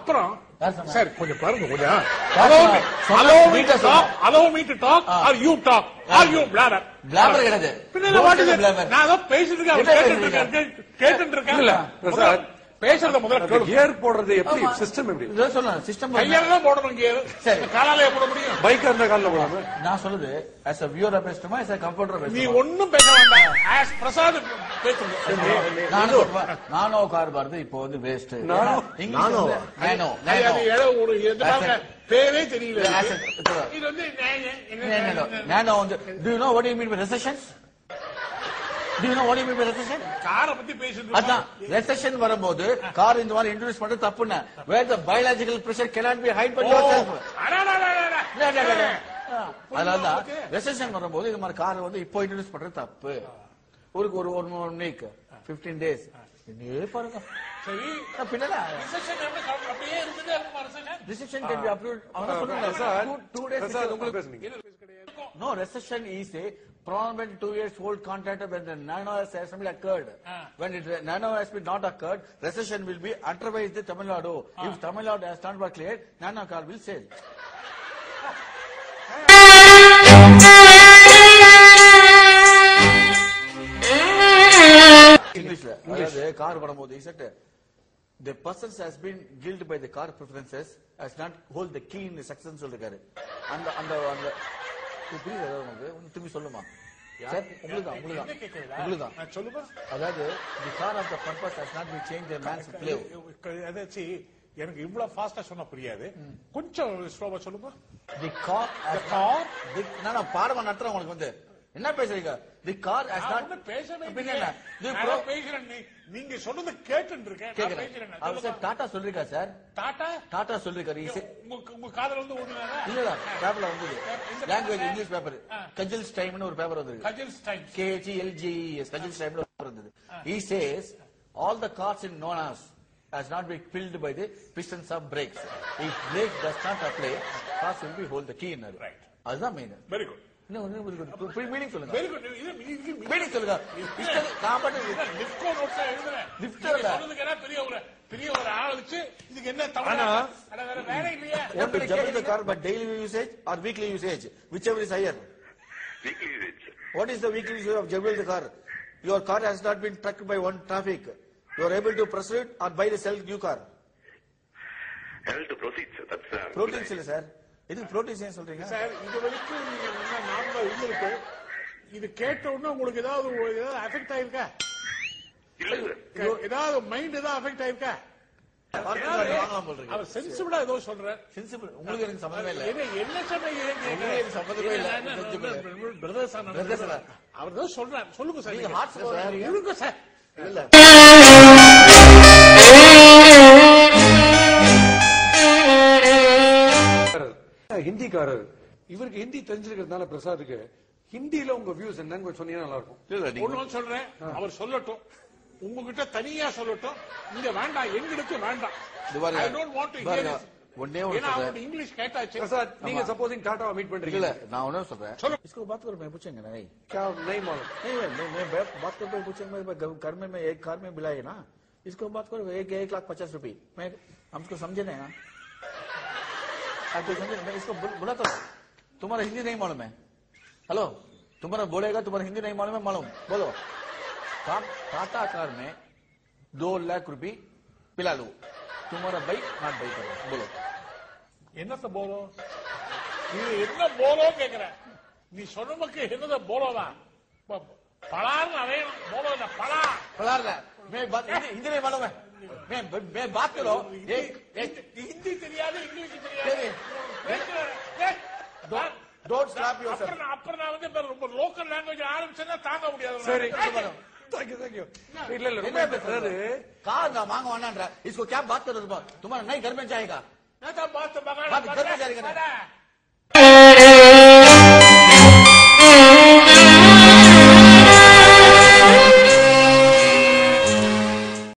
அப்புறம் சார் கொஞ்சம் பாருங்க கொஞ்சம் allow me to talk or you talk or you blabber கிடையாது. நான் தான் பேசிட்டு இருக்கேன் கேட்டுட்டு இருக்கேன். பேசுறத முதல்ல கியர் போடுறது எப்படி சிஸ்டம் எப்படி சிஸ்டம் கையால போடணும் கியர் காலால போட முடியும் பைக் அந்த கால்ல போடாம நான் சொல்லுது as a viewer பேசணுமா as a computer நீ பேசணுமா ஒண்ணும் பேச வேண்டாம் as பிரசாத் பேசுங்க நானோ கார் வருது இப்போ வந்து வேஸ்ட் நானோ ஒரு பேரே தெரியல இது வந்து நானோ வந்து do you know what you mean by recession? Do you know what you mean by recession? காரை பத்தி பேசிட்டு அதான் recession வரும்போது கார் இந்த மாதிரி இன்ட்ரோ듀ஸ் பண்றது தப்புன்னு where the biological pressure cannot be hide by yourself. அதனால recession வரும்போது இந்த மாதிரி கார் வந்து இப்போ இன்ட்ரோ듀ஸ் பண்றது தப்பு. ஒரு 1 week 15 days நீயே பாருங்க சரி பின்னல recession அப்படியே இருந்ததே இருக்குமா recession can be approved அவன சொல்லுங்க சார் 2 days உங்களுக்கு பேசுறீங்க. No, recession is a prolonged 2 years old contract when the nano has been occurred. When it nano has been not occurred, recession will be otherwise the Tamil Nadu. If Tamil Nadu has not been cleared, nano car will sail. English car வரும்போது he said the person has been guilty by the car preferences has not hold the key in the success சொல்றாரு. அந்த அந்த அந்த புரியுது உங்களுக்கு திரும்பி சொல்லுமா sir உங்களுக்கு சொல்லுங்க அதாவது the car of the purpose has not been changed the man's play அதாச்சு எனக்கு இவ்வளவு ஃபாஸ்டா சொன்னா புரியாது கொஞ்சம் ஸ்லோவா சொல்லுங்க the car நான் பாடமா நடத்துறேன் உங்களுக்கு வந்து என்ன பேசுறீங்க the car has not பேசுறேன் நீங்க சொன்னது கேட்டுட்டு இருக்கேன் அவர் டாடா சொல்றீங்க சார் டாடா சொல்றீங்க உங்க காதுல வந்து ஓடுனாரா இல்ல பேப்பர்ல வந்தது லாங்குவேஜ் இங்கிலீஷ் பேப்பர் கஜல்ஸ் டைம்னு ஒரு பேப்பர் வந்தது கஜல்ஸ் டைம் KGLGES கஜல்ஸ் டைம்ல பேப்பர் வந்தது he says all the cars in Nonas has not been filled by the pistons of brakes. If brakes does not apply, cars will be hold the key in it. Right. அதுதான் main. Very good meaning சொல்லுங்க. Very good இது meaning சொல்லுங்க. நான் பாட்டு lift notes எழுதுறேன். Lift இல்ல. சொல்லுங்க பெரிய ஒரு ஆள் வச்சு இதுக்கு என்ன தவறு அட வேற வேற இல்லையா? What to jump the car but daily usage or weekly usage whichever is higher. Weekly usage. What is the weekly usage of jump the car? Your car has not been struck by one traffic. You are able to proceed or buy the sell new car. Able to proceed, sir. That's proteins இல்ல sir. இது proteins ஏன் சொல்றீங்க? Sir இது வரைக்கும் நீங்க என்ன நார்மலா இருந்திருக்கு. இது கேட்ட உடனே உங்களுக்கு ஏதாவது அஃபெக்ட் ஆயிருக்கா? இல்ல சார். ஏதாவது மைண்ட் ஏதாவது அஃபெக்ட் ஆயிருக்கா? அவர் சென்சிபிளா ஏதோ சொல்றார். சென்சிபிள் உங்களுக்கு எனக்கு சம்பந்தமே இல்ல. என்ன சொன்னீங்க? எனக்கு சம்பந்தமே இல்ல. பிரதர்ஸ் அவர் தான் சொல்றார். சொல்லுங்க சார். நீங்க ஹார்ட் சார். இருங்க சார். இல்ல. ஹிந்திக்காரர் இவருக்கு ஹிந்தி தெரிஞ்சிருக்கிறதுனால பிரசாத்துக்கு ஹிந்தியில உங்க வியூஸ் என்னன்னு சொன்னீங்கன்னா நல்லா இருக்கும். ஒண்ணு சொல்றேன் அவர் சொல்லட்டும் உங்ககிட்ட தனியா சொல்லட்டும் இங்க வேண்டாம் எங்களுக்கு வேண்டாம். I don't want to hear this. ஒண்ணே ஒண்ணு इंग्लिश கேட்டாச்சு பிரசாத் நீங்க சப்போசிங் டாடாவை மீட் பண்றீங்க இல்ல நான் ஒண்ணே சொல்றேன் चलो इसको बात करो मैं पूछेंगे नहीं क्या नहीं मालूम नहीं मैं बात करते हुए पूछेंगे घर में मैं एक कार में बुलाए ना इसको बात करो 1,50,000 मैं हमको समझे नहीं ना आपको समझे मैं इसको बुलाता हूँ तुम्हारा हिंदी नहीं मालूम है हेलो तुम्हारा बोलेगा तुम्हारा हिंदी नहीं मालूम है मालूम बोलो टाटा कार में 2 लाख रुपए पिला लो तुम्हारा बाइक नॉट बाइक करो बोलो என்னத்த போலோ நீ என்ன போலோ கேக்குற நீ சொன்னமக்கு என்னத போலோவா பலார்னு அலையணும் போலோ இல்ல पलार मैं बात हिंदी नहीं मालूम है मैं बात करो हिंदी தெரியாது இங்கிலீஷ் தெரியாது डोंट स्लैप योरसेल्फ அப்புறம் நான் வந்து ரொம்ப லோக்கல் லாங்குவேஜ் ஆரம்பிச்சேன்னா தாங்க முடியாது சரி थैंक यू இல்ல இல்ல ரொம்ப பேசுறாரு कार ना मांगो वाना इसको क्या बात कर रहे हो तुम्हारा नहीं घर में जाएगा ना तो बात घर में जाएगा